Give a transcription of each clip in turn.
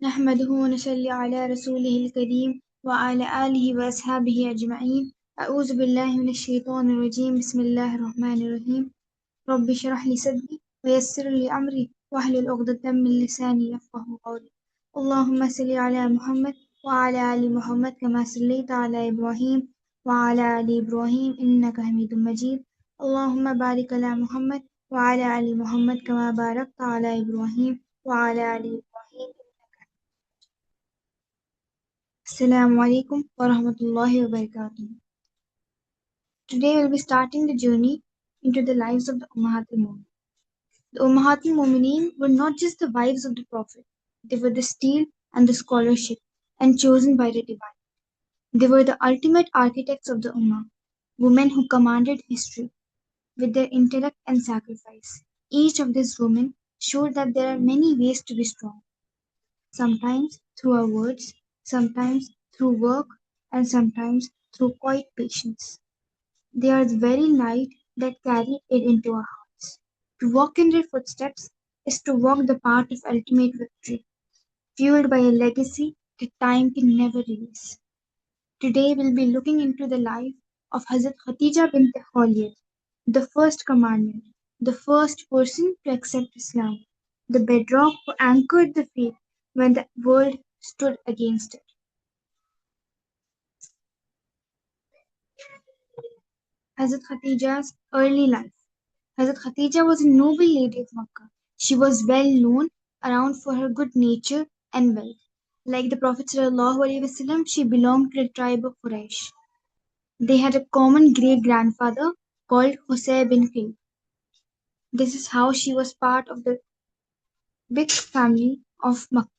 نحمده ونصلي على رسوله الكريم وعلى آله وأصحابه أجمعين. أعوذ بالله من الشيطان الرجيم. بسم الله الرحمن الرحيم. رب اشرح لي صدري ويسر لي أمري واحلل عقدة من لساني يفقهوا قولي. اللهم صل على محمد وعلى آل محمد كما صليت على إبراهيم وعلى آل إبراهيم إنك حميد مجيد. اللهم بارك على محمد وعلى آل محمد كما باركت على إبراهيم وعلى آل إبراهيم. Assalamu alaikum wa rahmatullahi wa barakatuh. Today we'll be starting the journey into the lives of the Ummahatul Mu'minin. The Ummahatul Mu'minin were not just the wives of the Prophet, they were the steel and the scholarship and chosen by the divine. They were the ultimate architects of the Ummah, women who commanded history with their intellect and sacrifice. Each of these women showed that there are many ways to be strong, sometimes through our words, sometimes through work, and sometimes through quiet patience. They are the very light that carry it into our hearts. To walk in their footsteps is to walk the path of ultimate victory, fueled by a legacy that time can never erase. Today we'll be looking into the life of Hazrat Khadijah bint Khuwaylid, the first commandant, the first person to accept Islam, the bedrock who anchored the faith when the world stood against it. Hazrat Khadijah's early life. Hazrat Khadijah was a noble lady of Makkah. She was well known around for her good nature and wealth. Like the Prophet ﷺ, she belonged to the tribe of Quraysh. They had a common great grandfather called Husay bin Khil. This is how she was part of the big family of Makkah.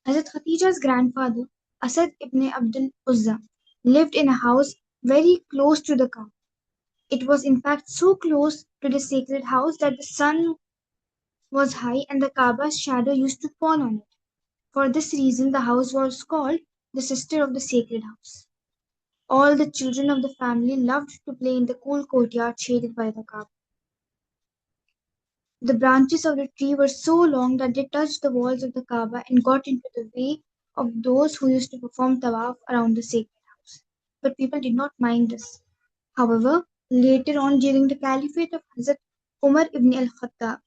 Hazrat Khadijah's grandfather, Asad ibn Abdul Uzza, lived in a house very close to the Kaaba. It was in fact so close to the sacred house that the sun was high and the Kaaba's shadow used to fall on it. For this reason, the house was called the sister of the sacred house. All the children of the family loved to play in the cool courtyard shaded by the Kaaba. The branches of the tree were so long that they touched the walls of the Kaaba and got into the way of those who used to perform tawaf around the sacred house. But people did not mind this. However, later on during the caliphate of Hazrat Umar ibn al-Khattab,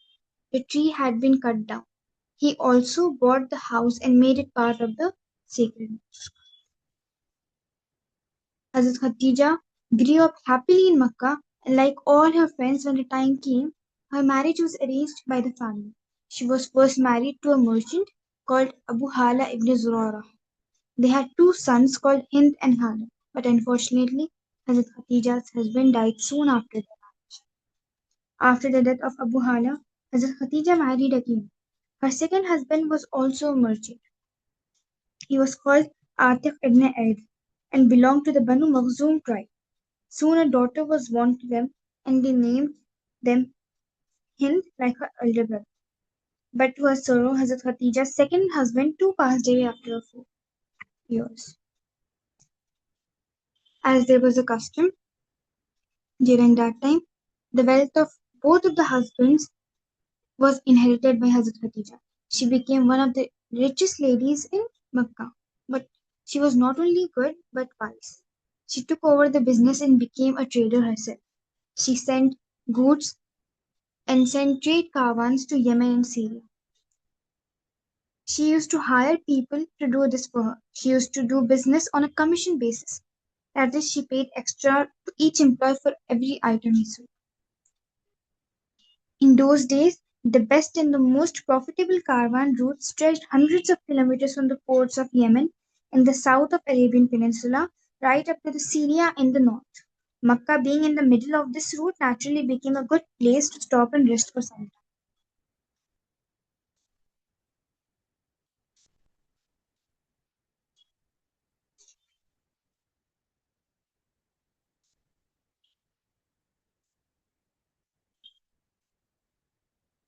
the tree had been cut down. He also bought the house and made it part of the sacred mosque. Hazrat Khadija grew up happily in Makkah, and like all her friends, when the time came, her marriage was arranged by the family. She was first married to a merchant called Abu Hala ibn Zurara. They had two sons called Hind and Hala, but unfortunately, Hazrat Khadija's husband died soon after their marriage. After the death of Abu Hala, Hazrat Khadija married again. Her second husband was also a merchant. He was called Atif ibn Aid and belonged to the Banu Makhzum tribe. Soon a daughter was born to them and they named them Hind like her elder brother. But to her sorrow, Hazrat Khadija's second husband too passed away after a few years. As there was a custom during that time, the wealth of both of the husbands was inherited by Hazrat Khadija. She became one of the richest ladies in Makkah. But she was not only good but wise. She took over the business and became a trader herself. She sent goods and sent trade caravans to Yemen and Syria. She used to hire people to do this for her. She used to do business on a commission basis. That is, she paid extra to each employee for every item he sold. In those days, the best and the most profitable caravan routes stretched hundreds of kilometers from the ports of Yemen in the south of Arabian Peninsula right up to the Syria in the north. Makkah being in the middle of this route naturally became a good place to stop and rest for some time.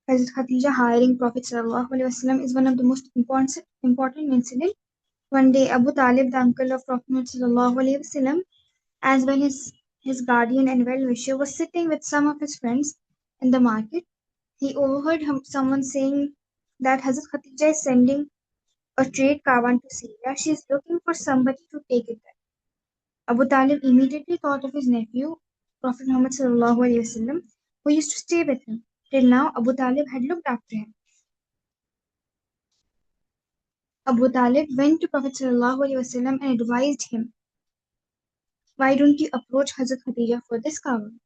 Hazrat Khadija hiring Prophet ﷺ is one of the most important incidents. One day, Abu Talib, the uncle of Prophet ﷺ, as well as his guardian and well-wisher, was sitting with some of his friends in the market. He overheard someone saying that Hazrat Khadija is sending a trade caravan to Syria. She is looking for somebody to take it there. Abu Talib immediately thought of his nephew, Prophet Muhammad sallallahu alaihi wasallam, who used to stay with him. Till now, Abu Talib had looked after him. Abu Talib went to Prophet sallallahu alaihi wasallam and advised him, "Why don't you approach Hazrat Khadija for this caravan?"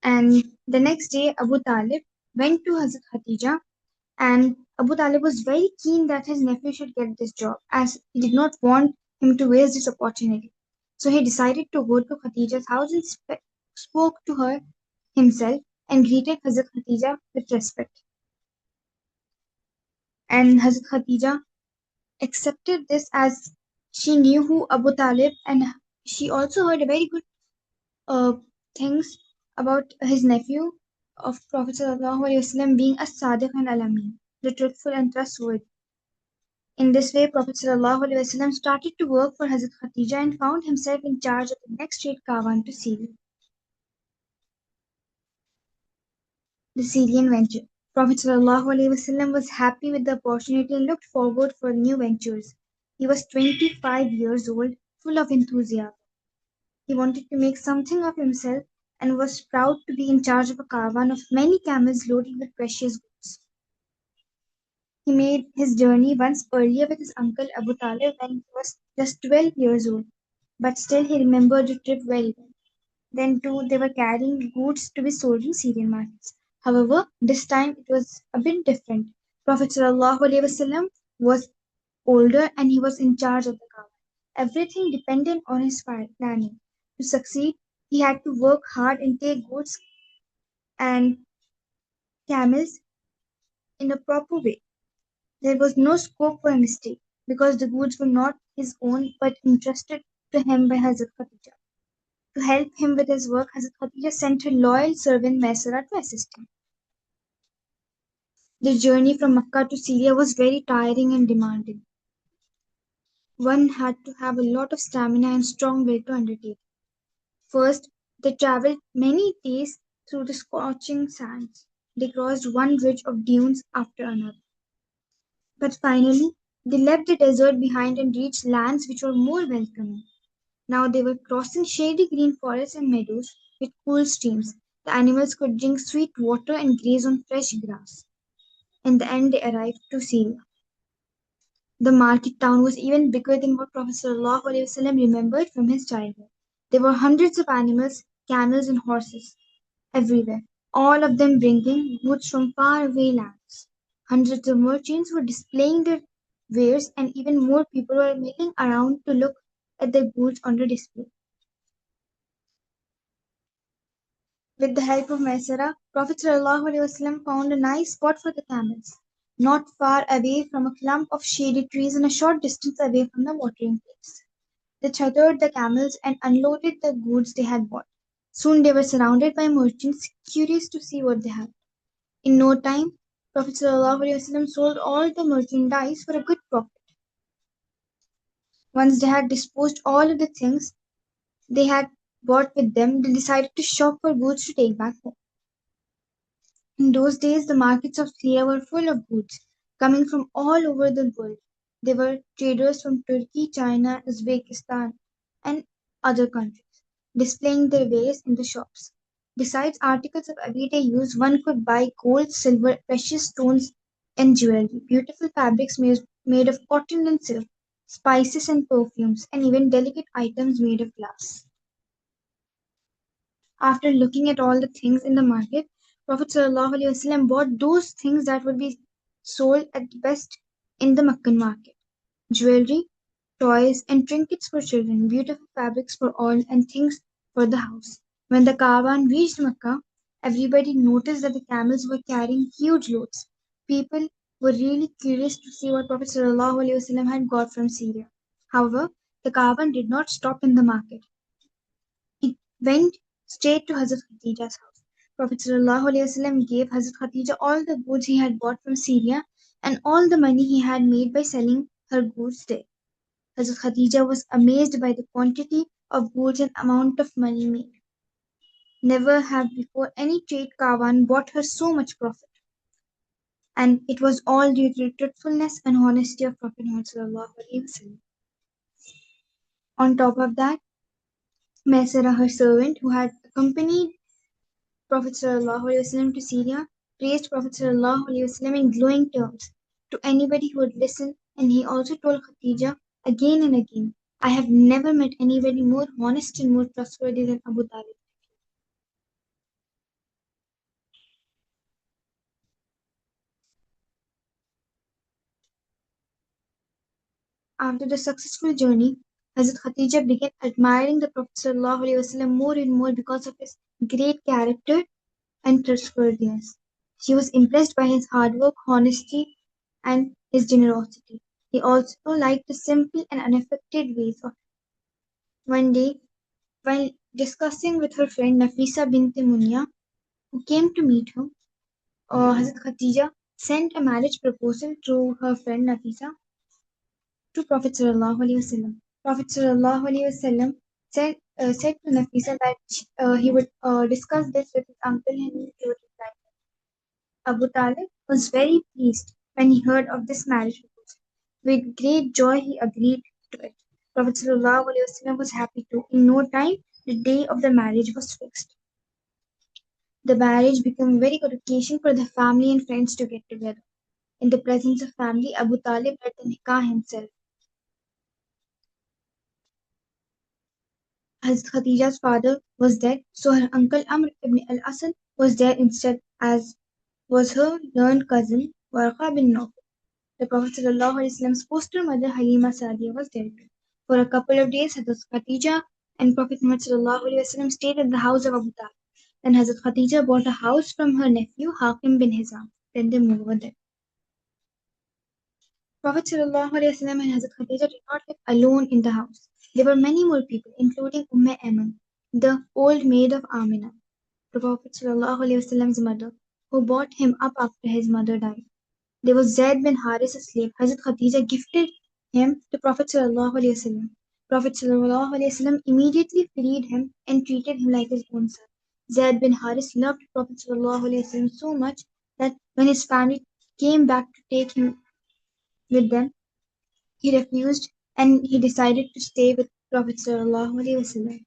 And the next day, Abu Talib went to Hazrat Khadija, and Abu Talib was very keen that his nephew should get this job, as he did not want him to waste this opportunity. So he decided to go to Khadija's house and spoke to her himself and greeted Hazrat Khadija with respect. And Hazrat Khadija accepted this as she knew who Abu Talib, and she also heard a very good uh, things about his nephew of Prophet Sallallahu Alaihi Wasallam being a Sadiq and Alamin, the truthful and trustworthy. In this way, Prophet Sallallahu Alaihi Wasallam started to work for Hazrat Khadija and found himself in charge of the next trade caravan to Syria, the Syrian venture. Prophet Sallallahu Alaihi Wasallam was happy with the opportunity and looked forward for new ventures. He was 25 years old, full of enthusiasm. He wanted to make something of himself and was proud to be in charge of a caravan of many camels loaded with precious goods. He made his journey once earlier with his uncle Abu Talib when he was just 12 years old, but still he remembered the trip very well. Then too they were carrying goods to be sold in Syrian markets. However, this time it was a bit different. Prophet ﷺ was older and he was in charge of the caravan. Everything depended on his planning. To succeed, he had to work hard and take goods and camels in a proper way. There was no scope for a mistake because the goods were not his own but entrusted to him by Hazrat Khadija. To help him with his work, Hazrat Khadija sent her loyal servant Maisara to assist him. The journey from Makkah to Syria was very tiring and demanding. One had to have a lot of stamina and strong will to undertake. First, they traveled many days through the scorching sands. They crossed one ridge of dunes after another. But finally, they left the desert behind and reached lands which were more welcoming. Now they were crossing shady green forests and meadows with cool streams. The animals could drink sweet water and graze on fresh grass. In the end, they arrived to Syria. The market town was even bigger than what Prophet ﷺ remembered from his childhood. There were hundreds of animals, camels, and horses everywhere, all of them bringing goods from faraway lands. Hundreds of merchants were displaying their wares, and even more people were milling around to look at the goods on the display. With the help of Maisara, Prophet ﷺ found a nice spot for the camels, not far away from a clump of shady trees and a short distance away from the watering place. They tethered the camels and unloaded the goods they had bought. Soon they were surrounded by merchants curious to see what they had. In no time, Prophet ﷺ sold all the merchandise for a good profit. Once they had disposed all of the things they had bought with them, they decided to shop for goods to take back home. In those days, the markets of Syria were full of goods coming from all over the world. There were traders from Turkey, China, Uzbekistan, and other countries displaying their wares in the shops. Besides articles of everyday use, one could buy gold, silver, precious stones, and jewelry, beautiful fabrics made of cotton and silk, spices and perfumes, and even delicate items made of glass. After looking at all the things in the market, Prophet ﷺ bought those things that would be sold at the best in the Meccan market: jewelry, toys, and trinkets for children, beautiful fabrics for all, and things for the house. When the caravan reached Mecca, everybody noticed that the camels were carrying huge loads. People were really curious to see what Prophet ﷺ had got from Syria. However, the caravan did not stop in the market. It went straight to Hazrat Khadija's house. Prophet ﷺ gave Hazrat Khadija all the goods he had bought from Syria and all the money he had made by selling her goods there. Hazrat Khadija was amazed by the quantity of goods and amount of money made. Never have before any trade caravan brought her so much profit. and it was all due to the truthfulness and honesty of Prophet Muhammad sallallahu alaihi wasallam. On top of that, Maisara, her servant, who had accompanied Prophet sallallahu alaihi wasallam to Syria, praised Prophet sallallahu alaihi wasallam in glowing terms to anybody who would listen, and he also told Khadijah again and again, I have never met anybody more honest and more trustworthy than Abu Talib. After the successful journey, Hazrat Khadijah began admiring the Prophet sallallahu alaihi wasallam more and more because of his great character and trustworthiness. She was impressed by his hard work, honesty, and his generosity. He also liked the simple and unaffected ways of. One day, while discussing with her friend Nafisa bint Munya, who came to meet her, Hazrat Khadija sent a marriage proposal to her friend Nafisa to Prophet sallallahu alaihi wasallam. Prophet sallallahu alaihi wasallam said to Nafisa that he would discuss this with his uncle and he would reply. Abu Talib was very pleased when he heard of this marriage proposal. With great joy he agreed to it. Prophet sallallahu alaihi wasallam was happy too. In no time, the day of the marriage was fixed. The marriage became a very good occasion for the family and friends to get together. In the presence of family, Abu Talib led the nikah himself. Hazrat Khadija's father was dead, so her uncle Amr ibn al-Asad was there instead, as was her learned cousin Warqa bin Nawf. The Prophet ﷺ's foster mother Halima Sadiya was there too. For a couple of days, Hazrat Khadija and Prophet Muhammad ﷺ stayed at the house of Abu Talib. Then Hazrat Khadija bought a house from her nephew Hakim bin Hizam. Then they moved over there. Prophet ﷺ and Hazrat Khadija did not live alone in the house. There were many more people, including Ayman, the old maid of Amina, the Prophet ﷺ's mother, who brought him up after his mother died. There was Zaid bin Haris, a slave. Hazrat Khadija gifted him to Prophet ﷺ. Prophet ﷺ immediately freed him and treated him like his own son. Zaid bin Haris loved Prophet ﷺ so much that when his family came back to take him with them, he refused and he decided to stay with Prophet ﷺ.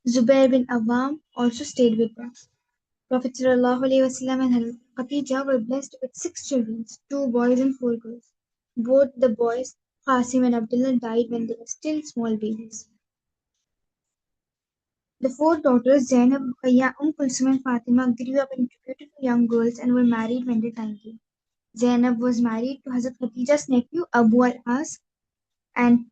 Zubair bin Awam also stayed with them. Prophet ﷺ and Khadija were blessed with 6 children, 2 boys and 4 girls. Both the boys, Qasim and Abdullah, died when they were still small babies. The 4 daughters, Zainab, Ruqayya, Kulsum and Fatima, grew up into beautiful young girls and were married when their time came. Zainab was married to Hazrat Khadija's nephew Abu al-As, and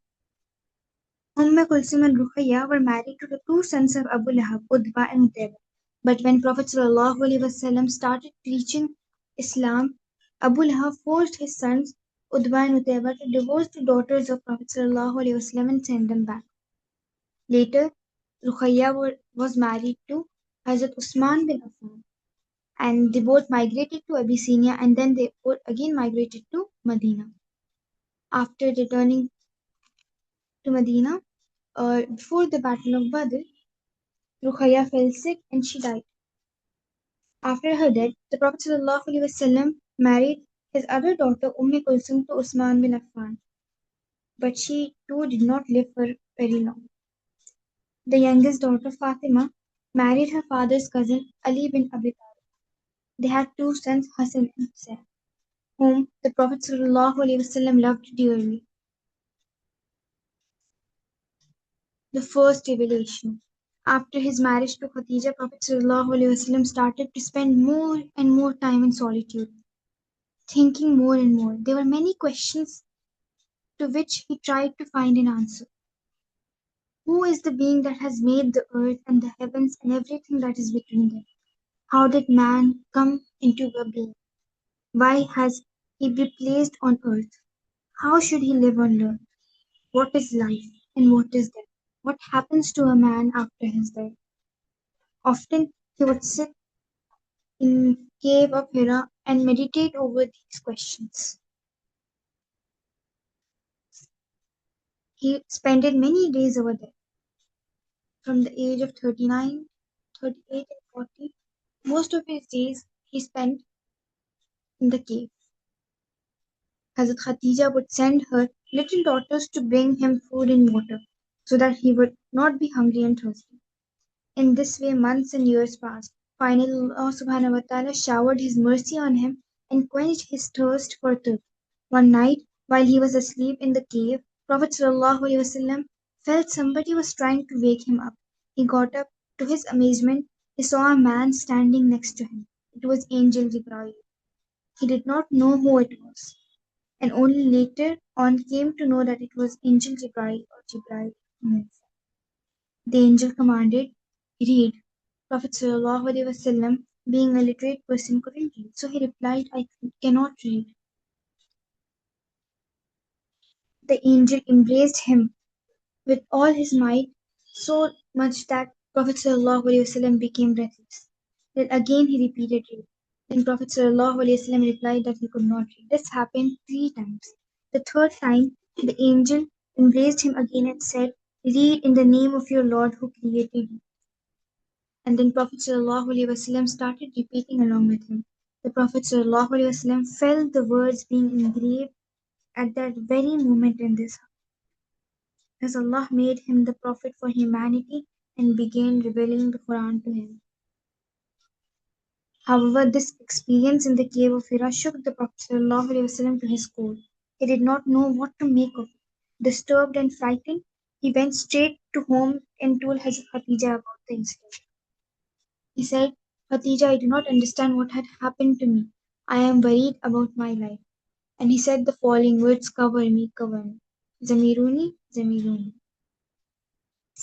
Kulsum and Ruqayya were married to the 2 sons of Abu Lahab, Utbah and Utbah. But when Prophet ﷺ started preaching Islam, Abu Lahab forced his sons Utbah and Utbah to divorce the daughters of Prophet ﷺ and send them back. Later, Ruqayya was married to Hazrat Usman bin Affan, and they both migrated to Abyssinia and then they both again migrated to Medina. After returning to Medina, before the Battle of Badr, Ruqayya fell sick and she died. After her death, the Prophet ﷺ married his other daughter Kulsum to Usman bin Affan, but she too did not live for very long. The youngest daughter Fatima married her father's cousin Ali bin Abi Talib. They had 2 sons, Hassan and Hussein, whom the Prophet ﷺ loved dearly. The first revelation. After his marriage to Khadija, Prophet ﷺ started to spend more and more time in solitude, thinking more and more. There were many questions to which he tried to find an answer. Who is the being that has made the earth and the heavens and everything that is between them? How did man come into a being? Why has he been placed on earth? How should he live on earth? What is life and what is death? What happens to a man after his death? Often he would sit in cave of Hira and meditate over these questions. He spent many days over there. From the age of 39, 38, and 40, most of his days he spent in the cave. Hazrat Khadijah would send her little daughters to bring him food and water, so that he would not be hungry and thirsty. In this way months and years passed. Finally Allah subhanahu wa ta'ala showered his mercy on him and quenched his thirst for truth. One night, while he was asleep in the cave, Prophet ﷺ felt somebody was trying to wake him up. He got up. To his amazement, he saw a man standing next to him. It was Angel Jibreel. He did not know who it was, and only later on came to know that it was Angel Jibreel or Jibreel himself. The angel commanded, "Read." Prophet ﷺ, being a literate person, couldn't read, so he replied, "I cannot read." The angel embraced him with all his might, so much that Prophet ﷺ became breathless. Then again he repeated, "Read." Then Prophet ﷺ replied that he could not read. This happened 3 times. The third time, the angel embraced him again and said, "Read in the name of your Lord who created you." And then Prophet ﷺ started repeating along with him. The Prophet ﷺ felt the words being engraved at that very moment in this heart, as Allah made him the Prophet for humanity and began revealing the Quran to him. However, this experience in the cave of Hira shook the Prophet ﷺ to his core. He did not know what to make of it. Disturbed and frightened, he went straight to home and told Hazrat Khadijah about the incident. He said, "Khadijah, I do not understand what had happened to me. I am worried about my life." And he said the following words, "Cover me, cover me. Zamiruni, Zamiruni."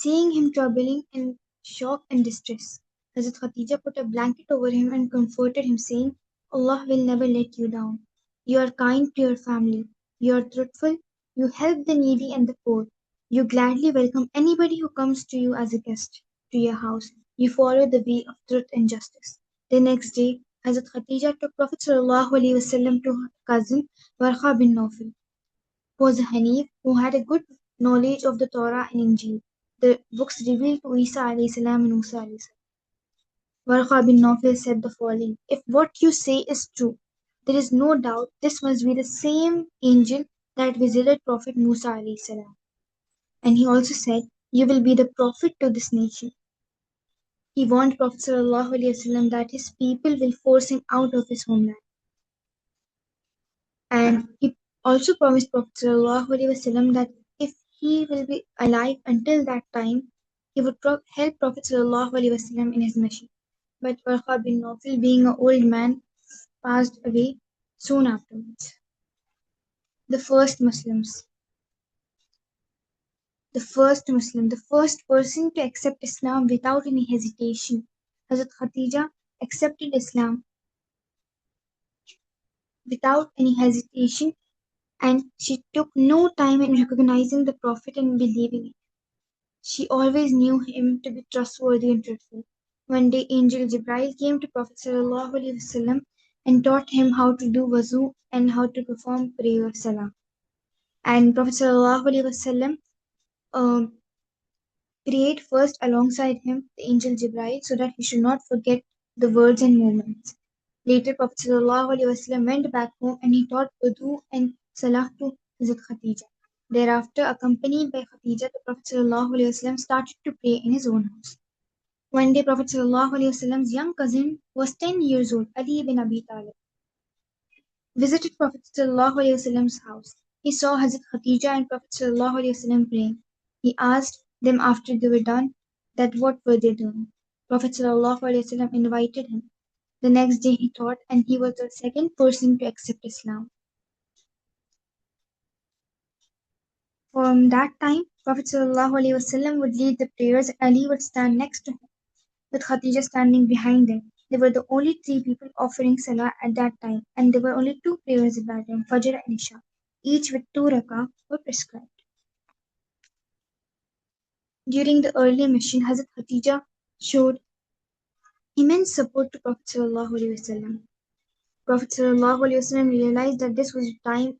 Seeing him troubling in shock and distress, Hazrat Khadijah put a blanket over him and comforted him, saying, "Allah will never let you down. You are kind to your family. You are truthful. You help the needy and the poor. You gladly welcome anybody who comes to you as a guest to your house. You follow the way of truth and justice." The next day, Hazrat Khadijah took Prophet ﷺ to her cousin Warqa bin Nawfal, who was a Hanif who had a good knowledge of the Torah and Injil, the books revealed to Isa alayhi salam and Musa alayhi salam. Warqa bin Nawfal said the following: "If what you say is true, there is no doubt this must be the same angel that visited Prophet Musa alayhi salam." And he also said, "You will be the prophet to this nation." He warned Prophet ﷺ that his people will force him out of his homeland. And he also promised Prophet ﷺ that if he will be alive until that time, he would help Prophet ﷺ in his mission. But Warqa bin Nawfal, being an old man, passed away soon afterwards. The first Muslims. The first person to accept Islam without any hesitation. Hazrat Khadijah accepted Islam without any hesitation, and she took no time in recognizing the Prophet and believing it. She always knew him to be trustworthy and truthful. One day, Angel Jibreel came to Prophet ﷺ and taught him how to do wuzu and how to perform prayer salah. And Prophet ﷺ prayed first alongside him, the angel Jibreel, so that he should not forget the words and movements. Later, Prophet ﷺ went back home and he taught wudu and salah to Hazrat Khadijah. Thereafter, accompanied by Khadijah, the Prophet ﷺ started to pray in his own house. One day, Prophet ﷺ's young cousin was 10 years old, Ali ibn Abi Talib, visited Prophet ﷺ's house. He saw Hazrat Khadijah and Prophet ﷺ praying. He asked them after they were done that what were they doing. Prophet ﷺ invited him. The next day he taught, and he was the second person to accept Islam. From that time, Prophet ﷺ would lead the prayers and Ali would stand next to him, with Khadijah standing behind them. They were the only 3 people offering salah at that time, and there were only 2 prayers at that time, Fajr and Isha, each with 2 rakah were prescribed. During the early mission, Hazrat Khadijah showed immense support to Prophet ﷺ. Prophet ﷺ realized that this was a time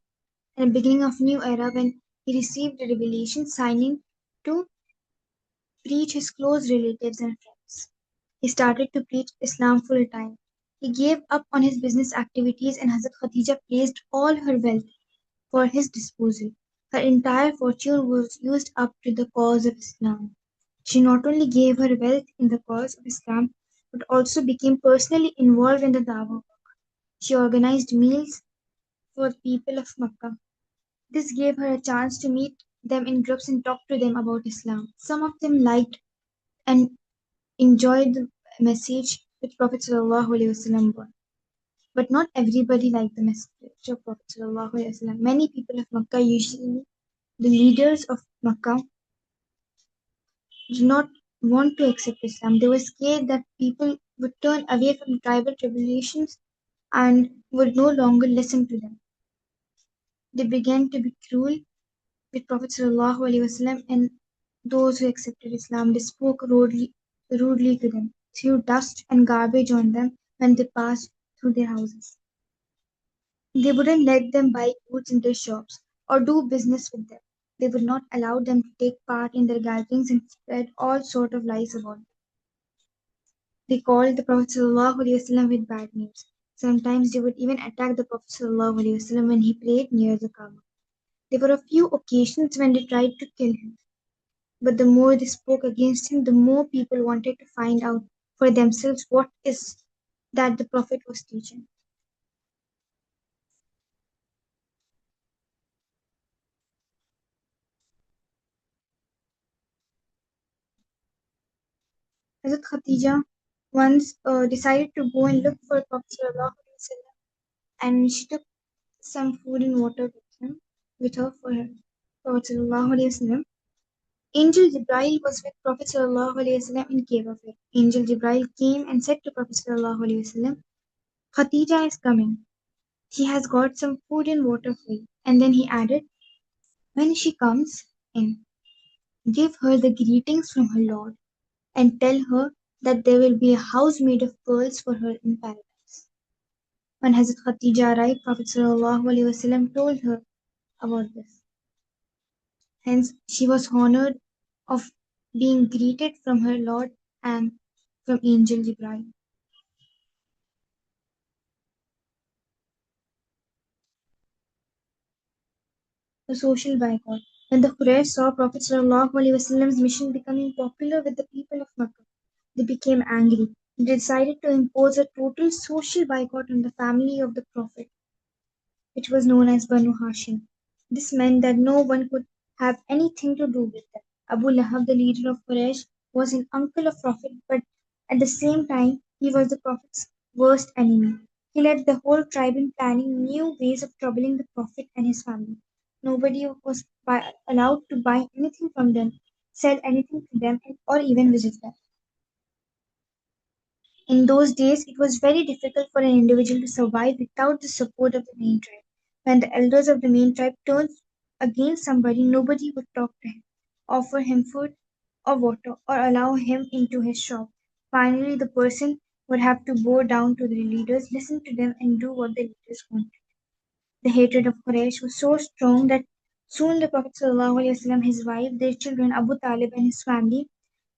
and the beginning of new era when he received a revelation signing to preach his close relatives and friends. He started to preach Islam full time. He gave up on his business activities and Hazrat Khadijah placed all her wealth for his disposal. Her entire fortune was used up to the cause of Islam. She not only gave her wealth in the cause of Islam, but also became personally involved in the dawah. She organized meals for the people of Makkah. This gave her a chance to meet them in groups and talk to them about Islam. Some of them liked and enjoyed the message which Prophet ﷺ brought. But not everybody liked the message of Prophet ﷺ. Many people of Makkah, usually the leaders of Makkah, did not want to accept Islam. They were scared that people would turn away from tribal tribulations and would no longer listen to them. They began to be cruel with Prophet ﷺ and those who accepted Islam. They spoke rudely to them, threw dust and garbage on them when they passed through their houses. They wouldn't let them buy goods in their shops or do business with them. They would not allow them to take part in their gatherings and spread all sort of lies about them. They called the Prophet ﷺ with bad names. Sometimes they would even attack the Prophet ﷺ when he prayed near the Kaaba. There were a few occasions when they tried to kill him. But the more they spoke against him, the more people wanted to find out for themselves what is that the Prophet was teaching. Hazrat Khadijah once decided to go and look for Prophet ﷺ, and she took some food and water with her for her Prophet ﷺ. Angel Jibril was with Prophet ﷺ in cave of it. Angel Jibril came and said to Prophet ﷺ, Khadijah is coming. She has got some food and water for you. And then he added, when she comes in, give her the greetings from her Lord and tell her that there will be a house made of pearls for her in paradise. When Hazrat Khadijah arrived, Prophet ﷺ told her about this. Hence, she was honored of being greeted from her Lord and from Angel Jibril. The social boycott. When the Quraysh saw Prophet ﷺ's mission becoming popular with the people of Makkah, they became angry. They decided to impose a total social boycott on the family of the Prophet, which was known as Banu Hashim. This meant that no one could have anything to do with them. Abu Lahab, the leader of Quraysh, was an uncle of Prophet, but at the same time, he was the Prophet's worst enemy. He led the whole tribe in planning new ways of troubling the Prophet and his family. Nobody was allowed to buy anything from them, sell anything to them, or even visit them. In those days, it was very difficult for an individual to survive without the support of the main tribe. When the elders of the main tribe turned against somebody, nobody would talk to him, offer him food or water, or allow him into his shop. Finally, the person would have to bow down to the leaders, listen to them, and do what the leaders wanted. The hatred of Quraysh was so strong that soon the Prophet ﷺ, his wife, their children, Abu Talib and his family,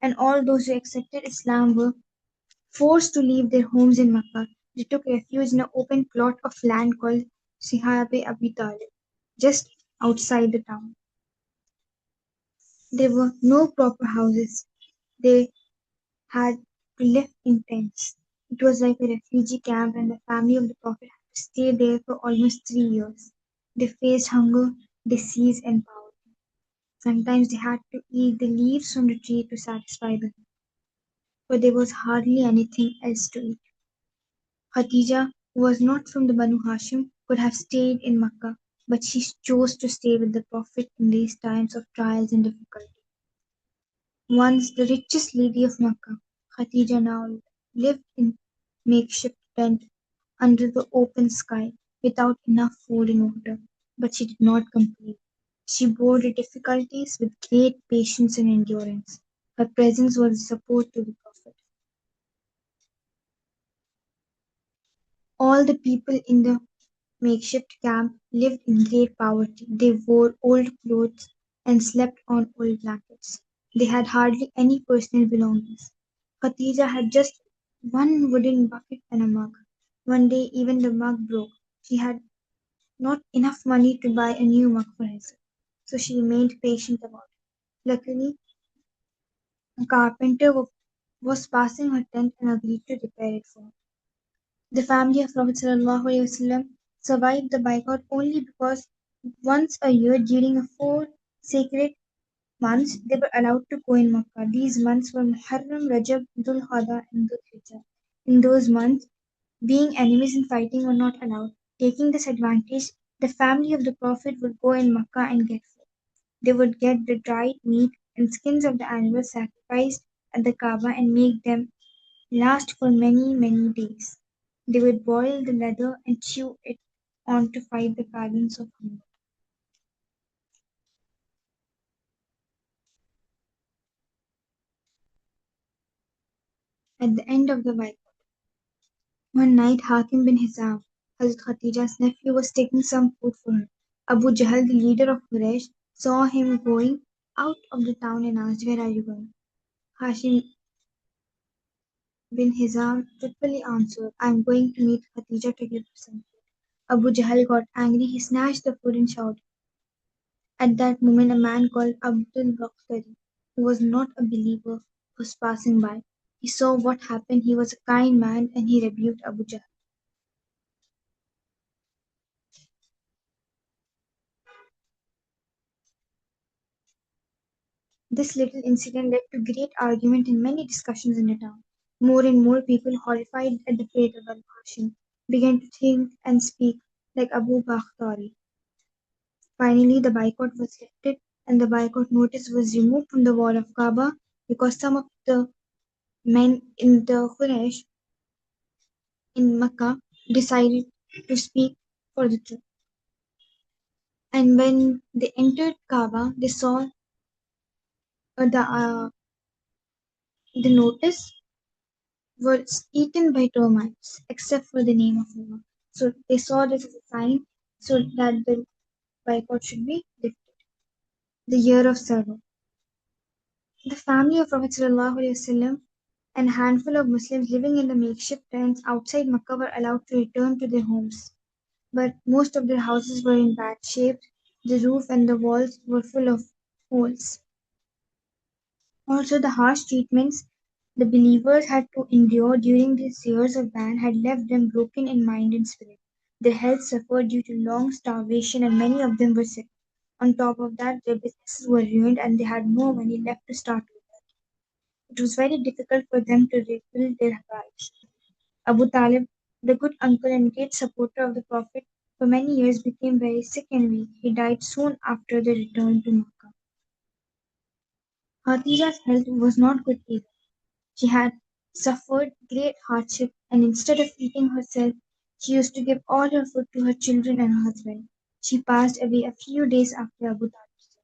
and all those who accepted Islam were forced to leave their homes in Mecca. They took refuge in an open plot of land called Sihabe Abi Talib, just outside the town. There were no proper houses. They had to live in tents. It was like a refugee camp, and the family of the Prophet had to stay there for almost 3 years. They faced hunger, disease, and poverty. Sometimes they had to eat the leaves from the tree to satisfy them, for there was hardly anything else to eat. Khadijah, who was not from the Banu Hashim, could have stayed in Makkah, but she chose to stay with the Prophet in these times of trials and difficulty. Once the richest lady of Makkah, Khadijah now lived in makeshift tent under the open sky without enough food and water, but she did not complain. She bore the difficulties with great patience and endurance. Her presence was a support to the Prophet. All the people in the makeshift camp lived in great poverty. They wore old clothes and slept on old blankets. They had hardly any personal belongings. Khadija had just one wooden bucket and a mug. One day even the mug broke. She had not enough money to buy a new mug for herself, so she remained patient about it. Luckily, a carpenter was passing her tent and agreed to repair it for her. The family of Prophet ﷺ survived the boycott only because once a year during a four sacred months they were allowed to go in Makkah. These months were Muharram, Rajab, Dhul Qada, and Dhul Hijjah. In those months, being enemies and fighting were not allowed. Taking this advantage, the family of the Prophet would go in Makkah and get food. They would get the dried meat and skins of the animals sacrificed at the Kaaba and make them last for many, many days. They would boil the leather and chew it on to fight the pangs of hunger. At the end of the Bible, one night Hakim bin Hizam, Hazrat Khadijah's nephew, was taking some food for her. Abu Jahl, the leader of Quraysh, saw him going out of the town and asked, "Where are you going?" Hashim bin Hizam truthfully answered, "I am going to meet Khadijah to give her some food." Abu Jahl got angry. He snatched the food and shouted. At that moment, a man called Abdul Bakhtari, who was not a believer, was passing by. He saw what happened. He was a kind man and he rebuked Abu Jahl. This little incident led to great argument and many discussions in the town. More and more people, horrified at the fate of Al-Hashim, began to think and speak like Abu Bakhtari. Finally, the boycott was lifted and the boycott notice was removed from the wall of Kaaba because some of the men in the Quraysh in Mecca decided to speak for the truth. And when they entered Kaaba, they saw the notice was eaten by termites, except for the name of Allah. So they saw this as a sign so that the boycott should be lifted. The year of Sarwa. The family of Prophet ﷺ and a handful of Muslims living in the makeshift tents outside Mecca were allowed to return to their homes. But most of their houses were in bad shape. The roof and the walls were full of holes. Also, the harsh treatments the believers had to endure during these years of ban had left them broken in mind and spirit. Their health suffered due to long starvation, and many of them were sick. On top of that, their businesses were ruined and they had no money left to start with. It was very difficult for them to rebuild their lives. Abu Talib, the good uncle and great supporter of the Prophet, for many years became very sick and weak. He died soon after their return to Makkah. Khadija's health was not good either. She had suffered great hardship, and instead of eating herself, she used to give all her food to her children and her husband. She passed away a few days after Abu Talib's death.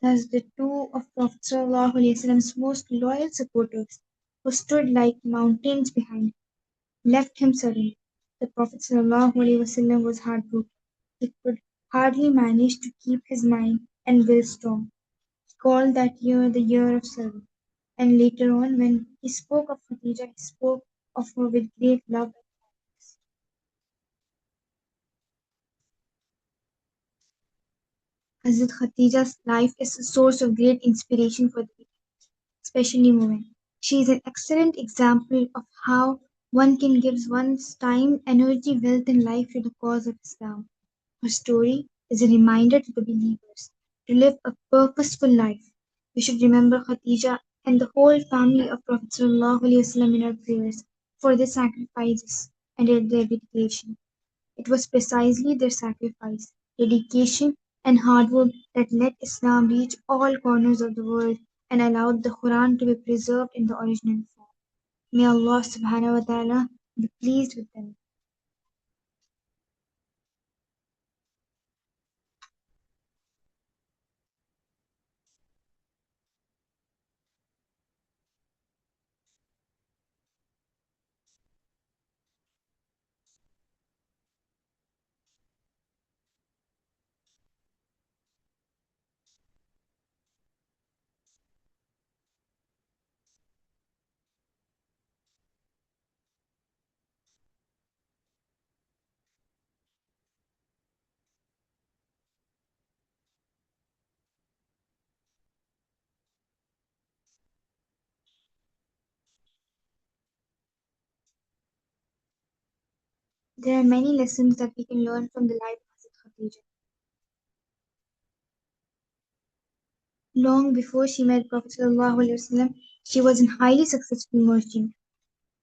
Thus, the two of Prophet ﷺ's most loyal supporters, who stood like mountains behind him, left him suddenly. The Prophet ﷺ was heartbroken. He could hardly manage to keep his mind and will strong. He called that year the year of service. And later on, when he spoke of Khadijah, he spoke of her with great love. Hazrat Khadija's life is a source of great inspiration for the people, especially women. She is an excellent example of how one can give one's time, energy, wealth, and life to the cause of Islam. Her story is a reminder to the believers to live a purposeful life. We should remember Khadijah and the whole family of Prophet ﷺ in our prayers for their sacrifices and their dedication. It was precisely their sacrifice, dedication, and hard work that let Islam reach all corners of the world and allowed the Quran to be preserved in the original form. May Allah subhanahu wa ta'ala be pleased with them. There are many lessons that we can learn from the life of Khadijah. Long before she met Prophet ﷺ, she was a highly successful merchant,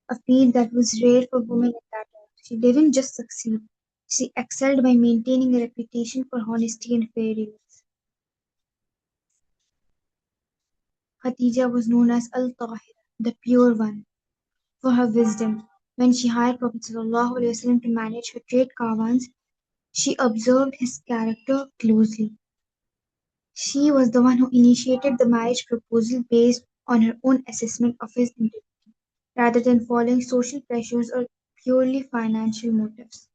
a feat that was rare for women at that time. She didn't just succeed, she excelled by maintaining a reputation for honesty and fair dealings. Khadijah was known as Al-Tahira, the Pure One, for her wisdom. When she hired Prophet ﷺ to manage her trade caravans, she observed his character closely. She was the one who initiated the marriage proposal based on her own assessment of his integrity, rather than following social pressures or purely financial motives.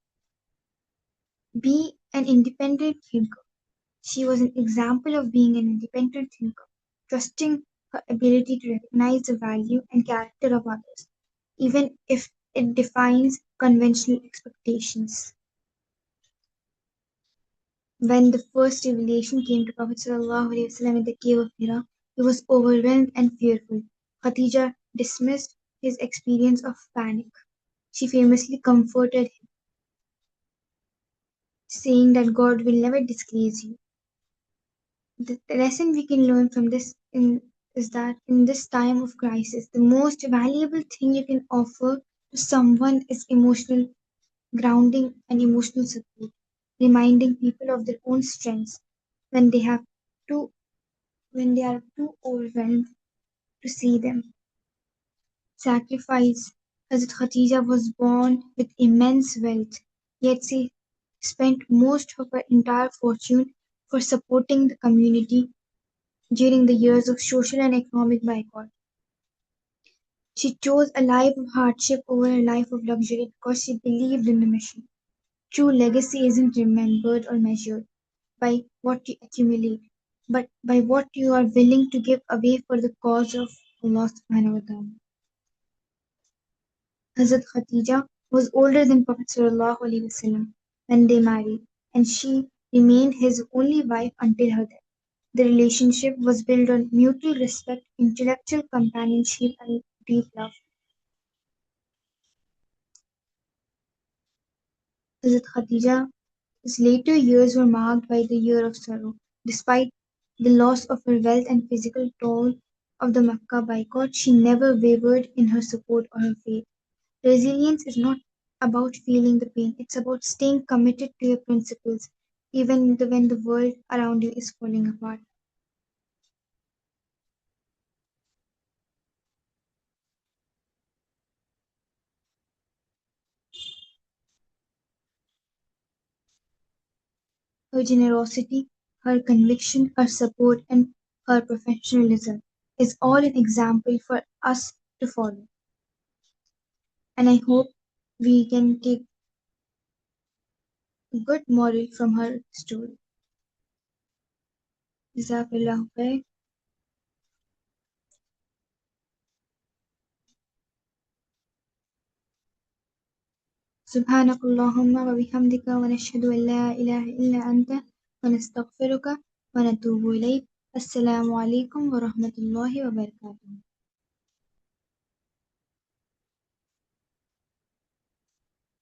Be an independent thinker. She was an example of being an independent thinker, trusting her ability to recognize the value and character of others, even if it defines conventional expectations. When the first revelation came to Prophet ﷺ in the cave of Hira, he was overwhelmed and fearful. Khadija dismissed his experience of panic. She famously comforted him, saying that God will never disgrace you. The lesson we can learn from is that in this time of crisis, the most valuable thing you can offer to someone is emotional grounding and emotional support, reminding people of their own strengths when they have too when they are too overwhelmed to see them. Sacrifice. Hazrat Khadija was born with immense wealth, yet she spent most of her entire fortune for supporting the community during the years of social and economic boycott. She chose a life of hardship over a life of luxury because she believed in the mission. True legacy isn't remembered or measured by what you accumulate, but by what you are willing to give away for the cause of Allah subhanahu wa ta'ala. Hazrat Khadija was older than Prophet ﷺ when they married, and she remained his only wife until her death. The relationship was built on mutual respect, intellectual companionship, and deep love. Hazrat Khadija's later years were marked by the year of sorrow. Despite the loss of her wealth and physical toll of the Makkah boycott, she never wavered in her support or her faith. Resilience is not about feeling the pain, it's about staying committed to your principles, even when the world around you is falling apart. Her generosity, her conviction, her support, and her professionalism is all an example for us to follow. And I hope we can take a good moral from her story. Jazakallah khair. سبحانك اللهم وبحمدك ونشهد أن لا إله إلا أنت ونستغفرك ونتوب إليك. السلام عليكم ورحمة الله وبركاته.